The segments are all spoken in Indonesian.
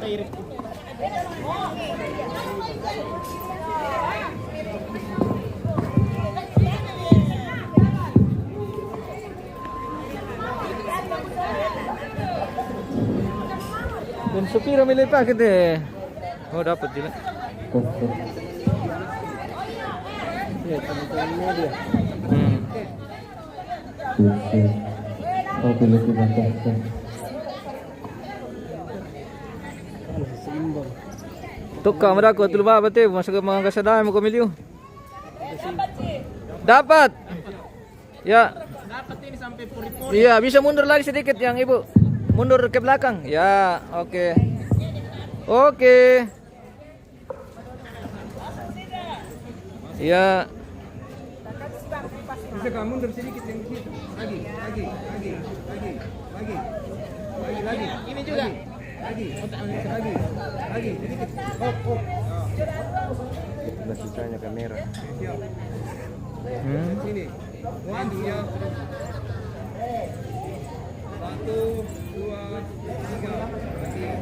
Dan supir milih paket deh. Oh dapat juga. Ya teman-temannya dia. Oh pilih kita Tuk kamera ko tulo ba bate masuk ke mga kasadahan mo komilyo. Dapat. Ya. Dapat ini sampai puri-puri. Iya, bisa mundur lagi sedikit yang Ibu. Mundur ke belakang. Ya, oke. Oke. Ya. Bisa kamu mundur sedikit yang situ. Lagi. Ini juga. Lagi. Sedikit. Oh. Masih tanya kamera. Siap. Sini. One, ya. 1, 2, 3. Lagi. 1,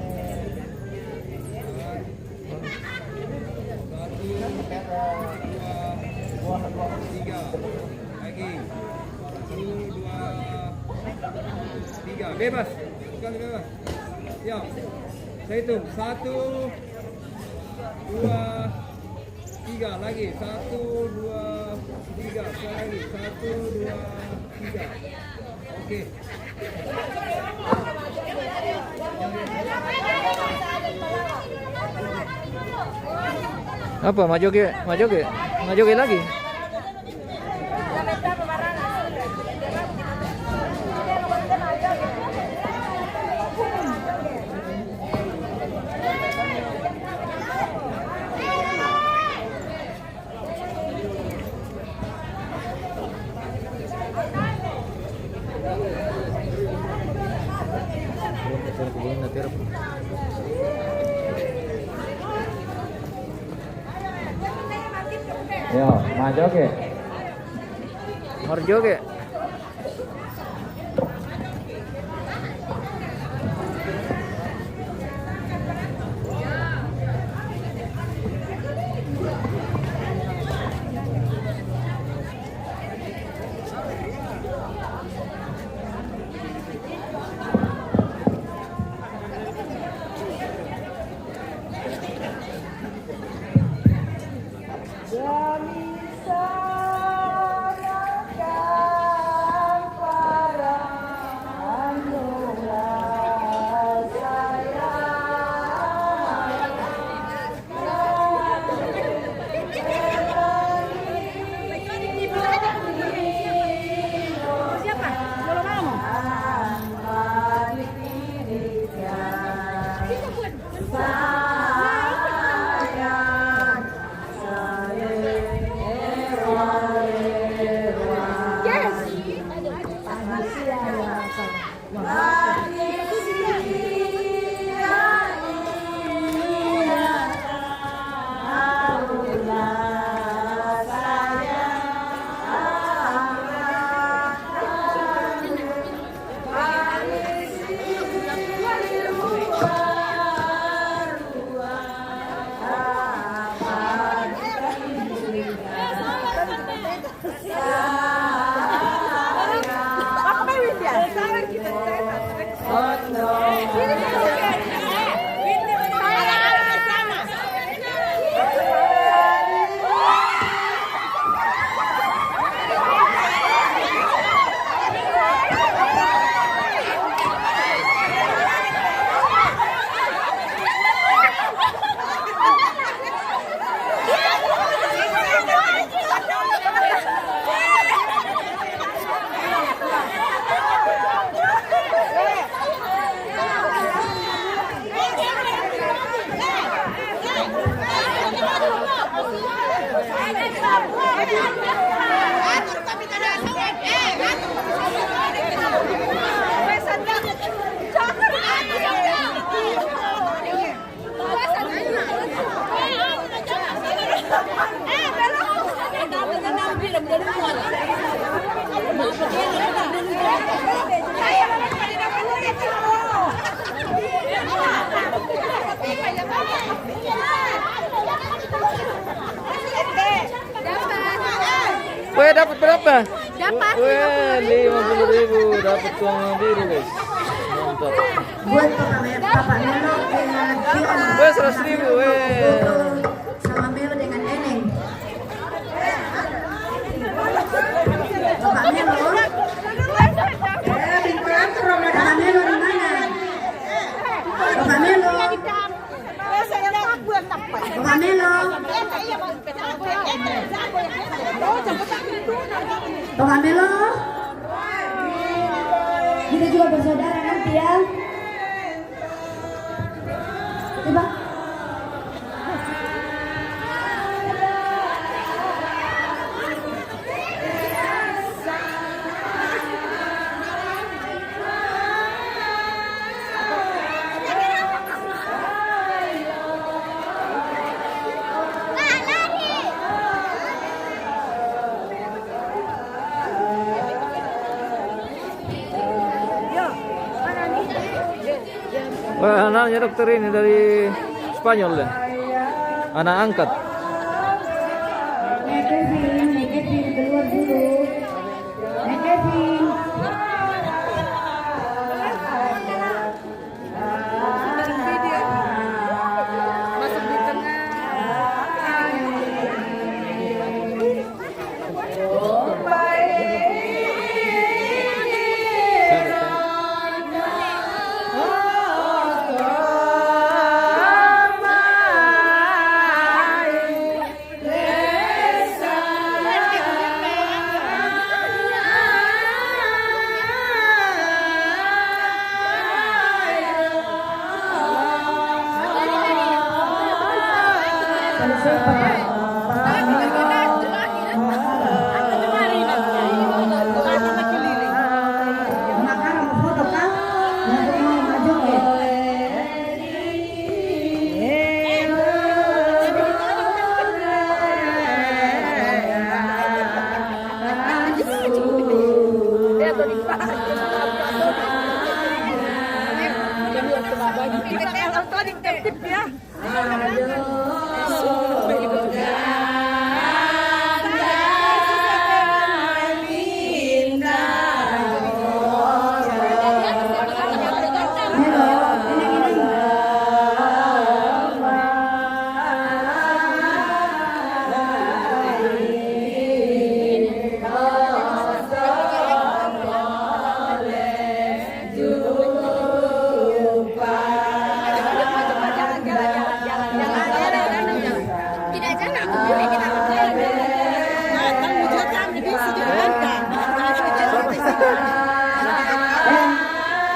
2, 3. Lagi. 1, 2, 3. Bebas. Sekali bebas. Ya. Saya hitung. 1, 2, 3 lagi. 1, 2, 3. Sekali lagi. 1, 2, 3. Oke. Apa maju ke lagi. Yo, maju ke. Marjo ke. Demi semoga berapa? Dapat Wah, 50.000 dapat uang biru guys. Mantap. buat Bapak Melo dengan Fiona. Wah, 100.000. Sama Melo dengan Neneng. Bapak Melo. Bapak Melo di mana? Bapak Melo. Bapak Melo. Bapak Melo. Kita juga bersaudara nanti ya. Coba. Wah, anaknya dokter ini dari Spanyol deh. Anak angkat. Nek Kevin keluar dulu. Nek Kevin. Masuk di tengah.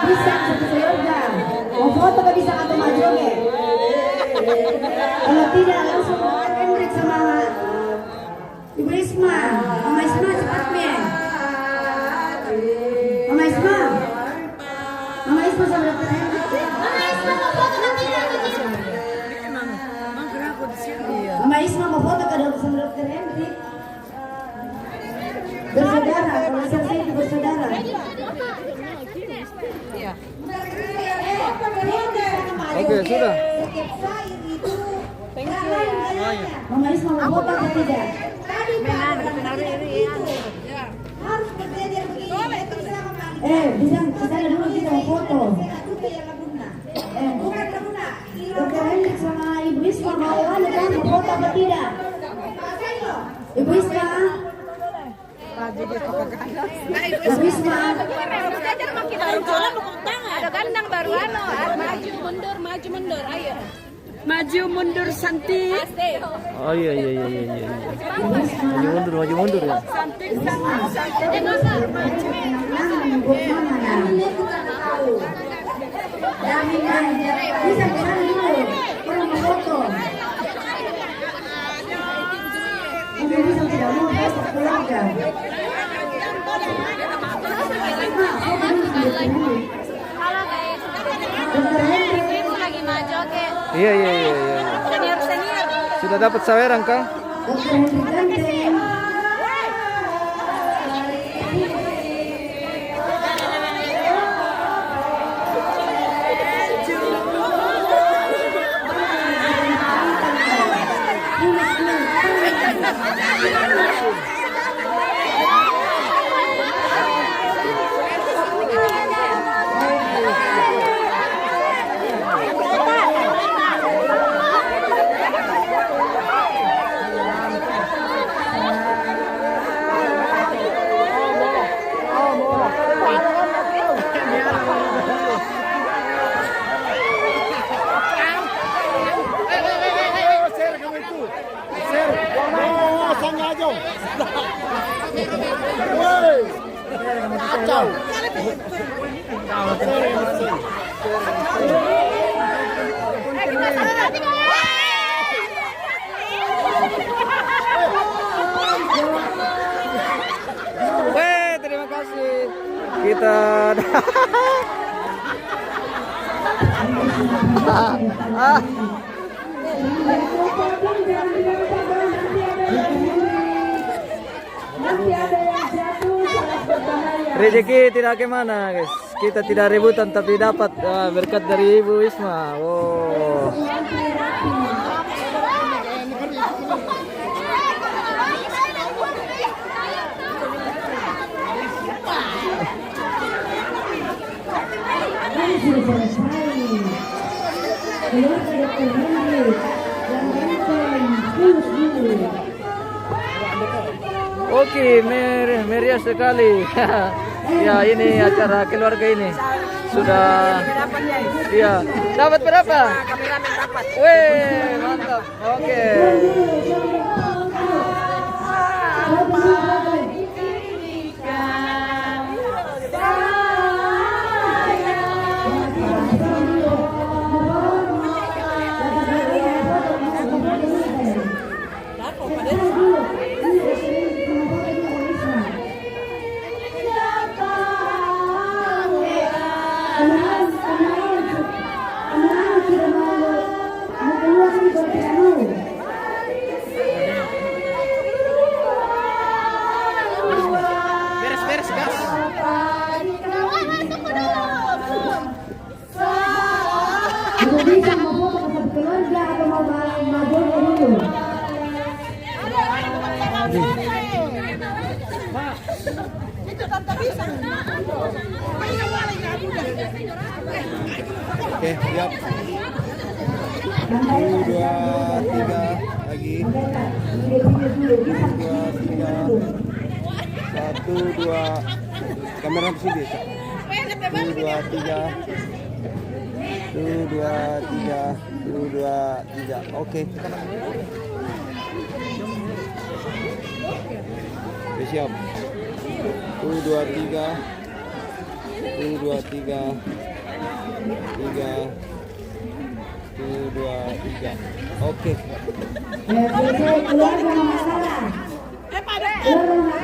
Bisa satu keluarga. Mau foto gak bisa atau maju ya? Kalau tidak langsung Hendrik sama Ibu Isma. Mama Isma cepat ya. Mama Isma. Mama Isma sama Dr. Hendrik. Mama Isma mau foto sama Mama Isma mau foto sama Dr. Hendrik. Bersaudara, kalau selesai itu bersaudara. Oke, sudah. Mama Isma mau foto atau tidak? Bisa dulu kita mau foto. Dokter Hendrik sama Ibu Isma mau foto atau tidak? Ibu Isma. Ibu Isma. Ada gandang baru maju mundur ayo. Maju mundur Santi. Oh iya. Maju mundur ya. Santi. Bisa kesana dulu. Orang mau foto. Ibu Isma tidak mau foto keluarga. Halo guys, ibu lagi maju oke. Iya. Senior. Sudah dapat saweran kah? Dokter Hendrik ganteng. Ciao. Weh, terima kasih. Kita rezeki tidak kemana guys, kita tidak rebutan tapi dapat berkat dari Ibu Isma. Oh. Oke, meriah sekali. Ya, ini acara keluarga ini sudah. Ya, dapat berapa? Kameramen dapat. Weh, mantap. Oke. Beres-beres gas. Bisa mau foto ke keluarga atau mau maju dulu? Oke, siap. 1, 2, 3 lagi. 1, 2 kamera ke sini. 1, 2, 3. 1, 2, 3. 1, 2, 3. Oke. Oke, siap. 1, 2, 3. 1, 2, 3. 3. 1, 2, 3. Oke. Keluarga mau salah. Keluarga mau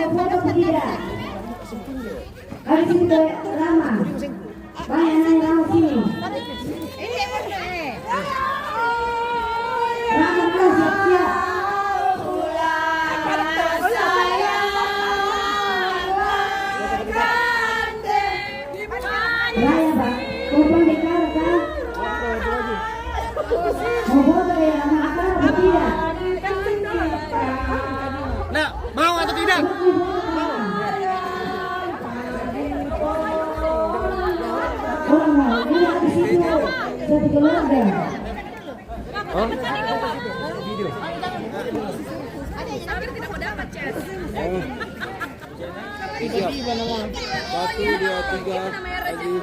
foto ke tidak? Habis itu lama. Banyak yang mau sini. Lama mau siap-siap. Raya Pak, kumpul di Karta. Mau foto ya anak apa tidak? Nah, mau atau tidak? Oh, mau. Ini habis itu satu keluarga. Oh. Siap. 1, 2, 3 lagi.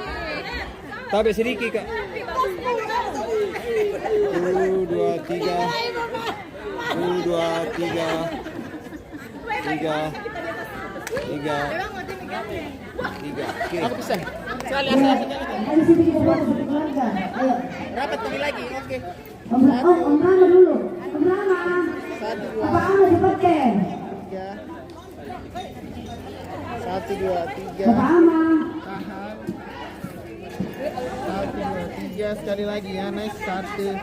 Tapi sedikit kak. 1, 2, 3. 1, 2, 3. 3. 3. 3. Oke. Habis itu kita foto satu keluarga. Ayo. Rapat kali lagi. Oke. Om Rama dulu. Om Rama. Apa Anda cepat deh? 1, 2, 3. Bapak Ama. 1, 2, 3 sekali lagi ya. Nice. 1,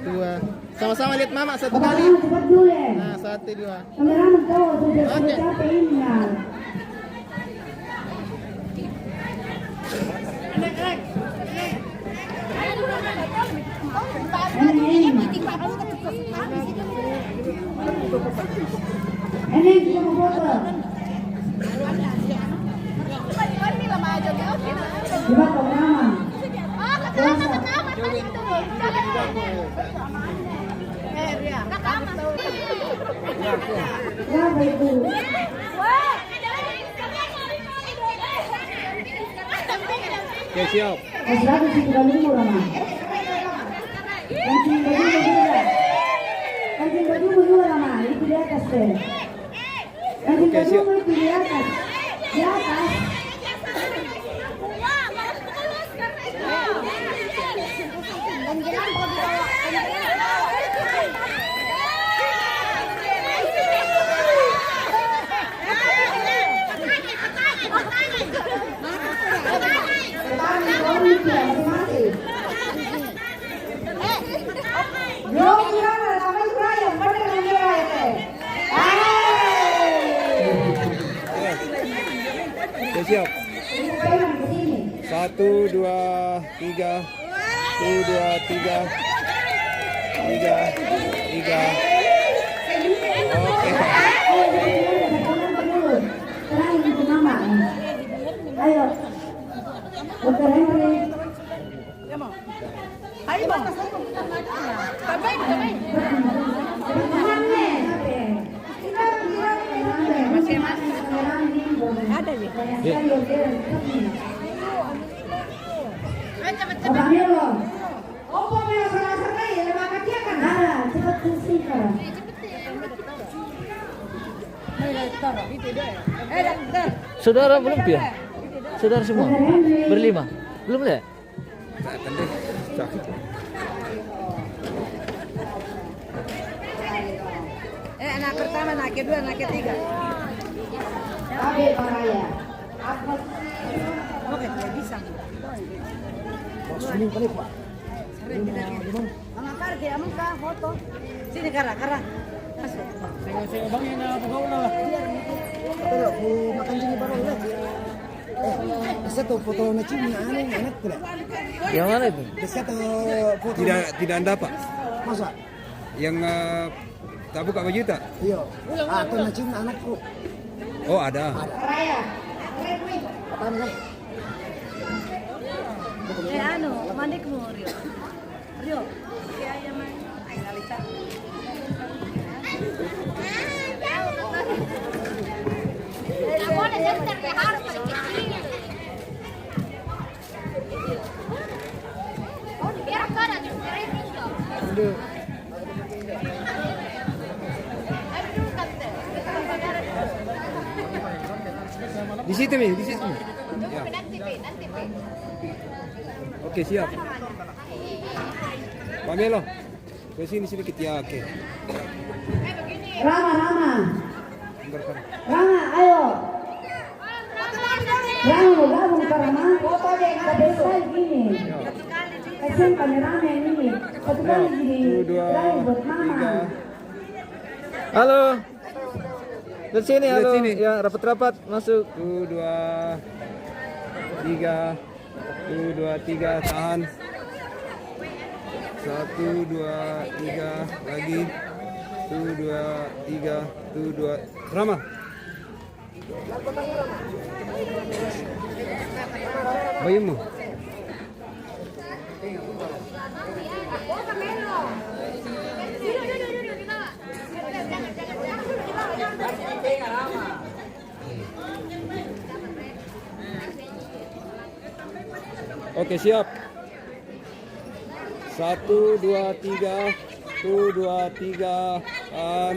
2. Sama-sama lihat mama satu Bapak kali. Ama cepat dulu deh. Nah, 1, 2. Kameramen tahu sudah capek ini ya. Ini kita mau foto. Coba Pak Rama. Berapa itu? Oke, siap. Seratus itu kali ini Rama. Kancing baju juga. Kancing baju juga Rama. Itu di atas deh. Kancing baju itu di atas. Di atas. Oke, siap. 1, 2, 3. 1, 2, 3. 3. Oke. Ayo. Dokter Henry. Ayo, tambahin. Ada nih. Saudara belum ya? Saudara semua? Berlima? Belum ya? Anak pertama, anak kedua, anak ketiga. Oke, bisa. Aman kah foto? Sini Kara. Masuk. Saya bangin na pagkauna lah. Pero makan sini baru udah. Bisa tuh foto na cimi anak tidak. Yang mana itu? Bisa tuh foto. Tidak Anda Pak. Masa? Yang tak buka baju tak? Iya. Atau na cimi anakku. Oh, ada. Apaan kan? Mandekmu Rio. Aku ada daftar ke harus paling kecil. Oh, biar aku ada juga ini loh. Aduh. Aduh, kata. Di situ nih, di situ. Ya. Nanti. Oke, siap. Pamelo. Ke sini sedikit ya, oke. Rama. Bentar, Kak. Rama, ayo. Rama, Rama. Foto deh, ada style gini. Kasihan kameramen ini. Satu kali gini. 1, 2, Style buat mama. 3. Halo. Dari sini, halo. Sini. Ya, rapat-rapat masuk. 1, 2, 3. 1, 2, 3, tahan. 1, 2, 3, lagi. 1, 2, 3, 1, 2. Rama. Bayumu. Oke, siap. 1, 2, 3. 1, 2, 3. Tahan.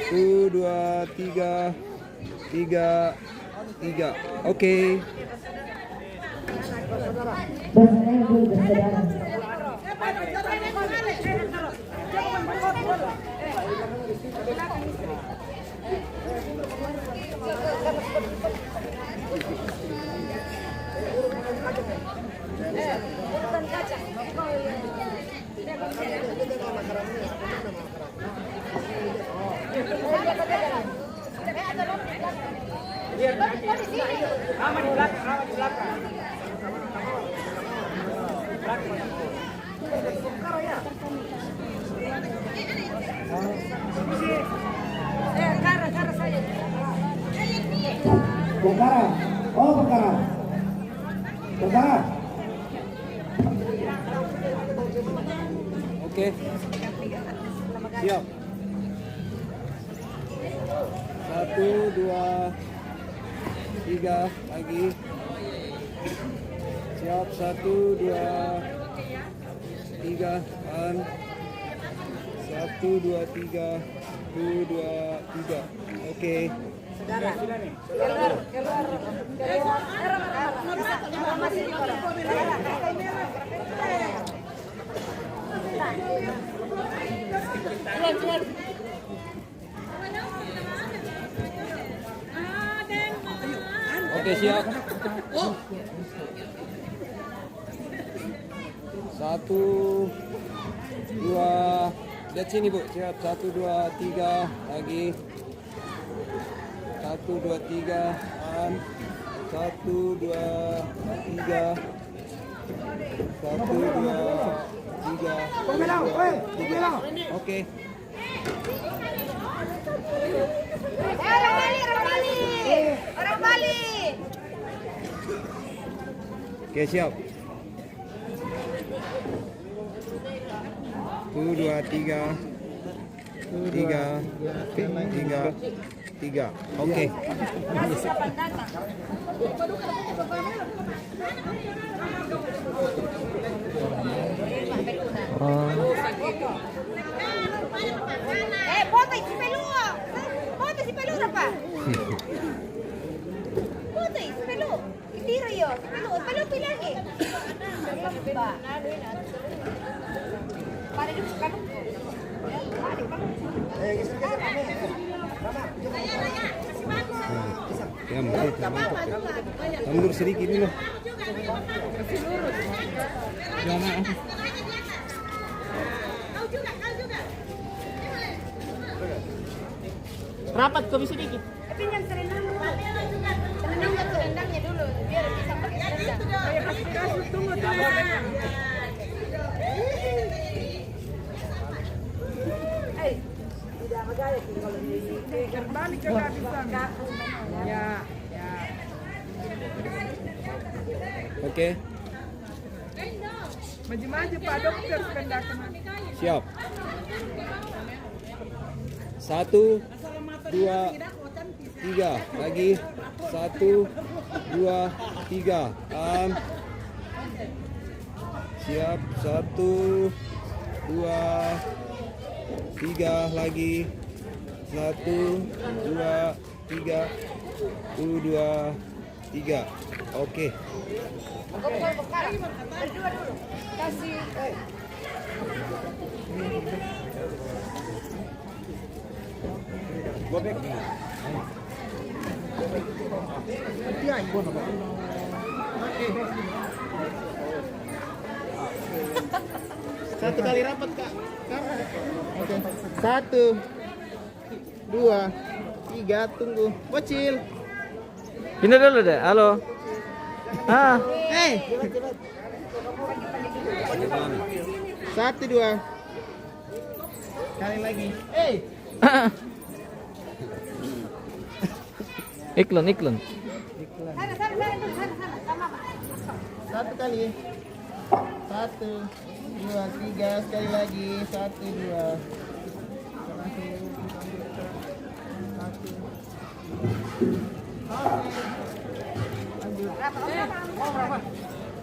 1, 2, 3. 3. Oke. Bersaudara dulu, bersaudara. Kara saya. Perkara. Oh, perkara. Oke. Siap. 1, 2, 3 lagi. Siap. 1, 2, 3 tahan. 1, 2, 3. 1, 2, 3. Oke. Oke, siap. 1, 2, lihat sini Bu, siap. 1, 2, 3, lagi. 1, 2, 3, tahan. 1, 2, 3. 1, 2, 3. Oke. Orang Bali. Orang Bali. Oke, siap. 1, 2, 3. 3. Oke. Bota esse pelu. Bota esse pelu, rapaz. Bota esse pelu. Tira yo. Pelu lagi. Para dulu kan. Ya, mundur sedikit dulu. Rapat kau bisa dikit. Pinjam selendang dulu. Selendangnya dulu. Biar bisa pakai selendang. Tunggu. Balik ke nggak bisa. Ya. Oke, Maju-maju Pak Dokter pendakan. siap. 1, 2, 3, lagi. 1, 2, 3, tahan. Siap. 1, 2, 3, lagi. 1, 2, 3. 1, 2, 3. Oke. Berdua dulu. Kasih. Satu kali rapat Kak. Oke. 1, 2, 3, tunggu. Bocil. Pindah dulu deh. Halo. Hei. 1, 2. Kali lagi. Hei. Iklan. Sana. Sama Pak. 1 kali. 1, 2, 3. Sekali lagi. 1, 2.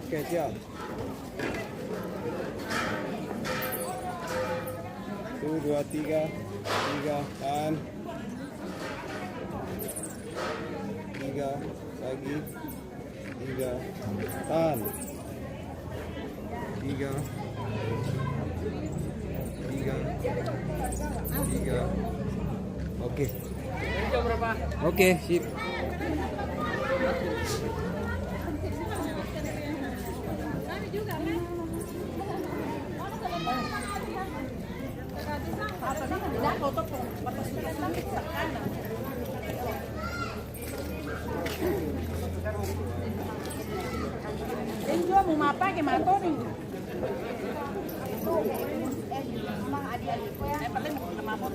Oke, siap. 1, 2, 3, tahan. 3, lagi. 3, tahan. 3, 3. Oke. Oke, sip. Enjo mau mapa ke mato nih. Paling mau nama apa?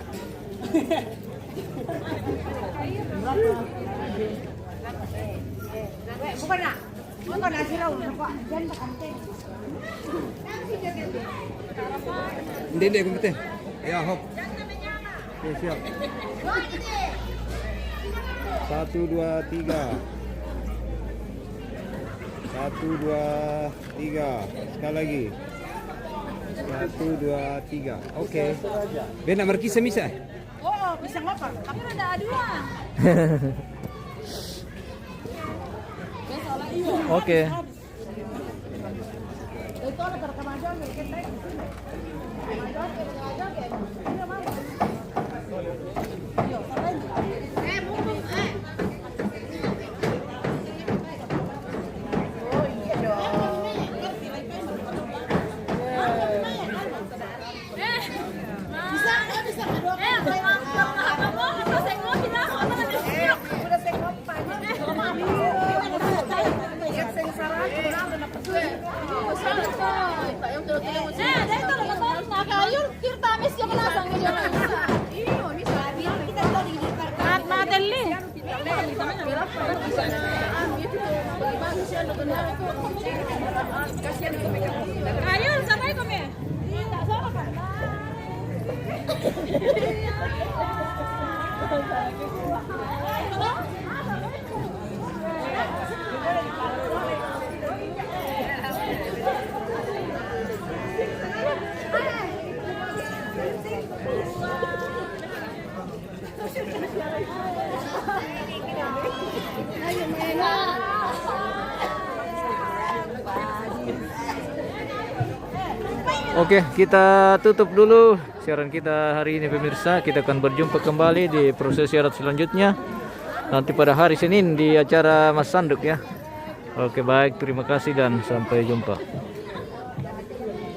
Bukan nak. Bukan nasi raw. Jangan makan teh. Hindi, kumite. Ya, hop. Oke, siap. 1, 2, 3. 1, 2, 3. Sekali lagi. 1, 2, 3. Oke. Benar markisa misa. Oh, bisa ngapa? Tapi ada aduan. Oke. Itu ada rekaman aja, kita Ayun, sabay kami. Oke, kita tutup dulu siaran kita hari ini pemirsa. Kita akan berjumpa kembali di proses siaran selanjutnya nanti pada hari Senin di acara Mas Sanduk ya. Oke, baik, terima kasih dan sampai jumpa.